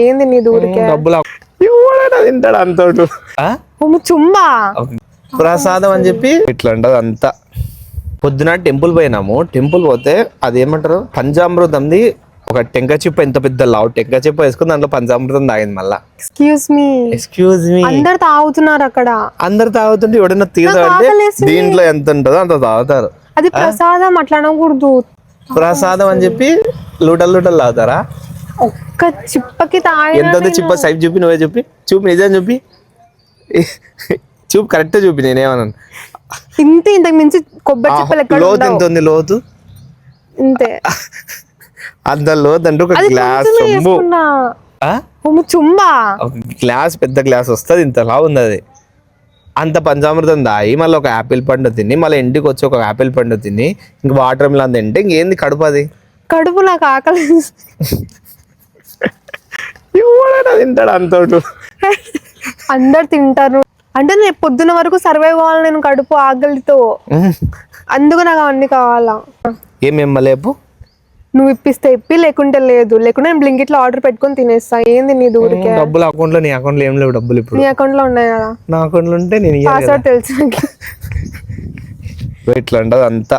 ఏంది నీ దూరికే డబ్బులు ఎవడైనా తింటాడు అంతోడు. చుమ్మా ప్రసాదం అని చెప్పి ఇట్లా ఉంటది అంతా. పొద్దున టెంపుల్ పోయినాము. టెంపుల్ పోతే అది ఏమంటారు పంచామృతంది ఒక టెంక చిప్ప, ఎంత పెద్ద లావు టెంక చిప్ప వేసుకుని దాంట్లో పంచామృతం తాగింది. మళ్ళా ఎక్స్క్యూజ్ మీ అందరు తాగుతున్నారు అక్కడ. అందరు తాగుతుంటే ఎవడైనా తీసాడంటే దీంట్లో ఎంత ఉంటుందో అంత తాగుతారు. అది ప్రసాదం అట్లా అనకూడదు. ప్రసాదం అని చెప్పి లూటలు లూటలు తాగుతారా? ఒక్క చిప్పకి ఎంత చిప్ప సైజ్ చూపి, నువ్వే చూపి, నిజం చూపి, చూపి కరెక్ట్ చూపి. నేనేమన్నాను ఇంతకు మించి కొబ్బరి చిప్పలు లోతు ఎంత ఉంది? లోతు ఇంతే. అంత లోతు అంటే ఒక గ్లాస్ చుమ్మా, ఒక గ్లాస్, పెద్ద గ్లాస్ వస్తుంది, ఇంత లా ఉంది అది. అంత పంచామృతం దాయి మళ్ళీ ఒక యాపిల్ పండు తిని, మళ్ళీ ఇంటికి వచ్చి ఒక యాపిల్ పండు తిని, ఇంక వాటర్ మిలన్ తింటే ఇంకేంది కడుపు? అది కడుపు నాకు ఆకలి. ఎవడైనా తింటాడు అంతోడు. అందరు తింటారు అంటే నేను పొద్దున వరకు సర్వైవ్ అవ్వాలి నేను కడుపు ఆకలితో. అందుకు నాకు అవన్నీ కావాలా. ఏమేం లేపు నువ్వు ఇప్పిస్తే ఇప్పి, లేకుంటే లేదు. లేకుంటే నేను బ్లింకిట్ లో ఆర్డర్ పెట్టుకొని తినేస్తా. ఏంది నీ దూరికే? డబ్బులు అకౌంట్ లో, నీ అకౌంట్ లో ఏం లేవు డబ్బులు. ఇప్పుడు నీ అకౌంట్ లో ఉన్నాయి కదా. నా అకౌంట్ లో ఉంటే నేను పాస్వర్డ్ తెలుసు. ఇట్లా ఉండదు అంతా.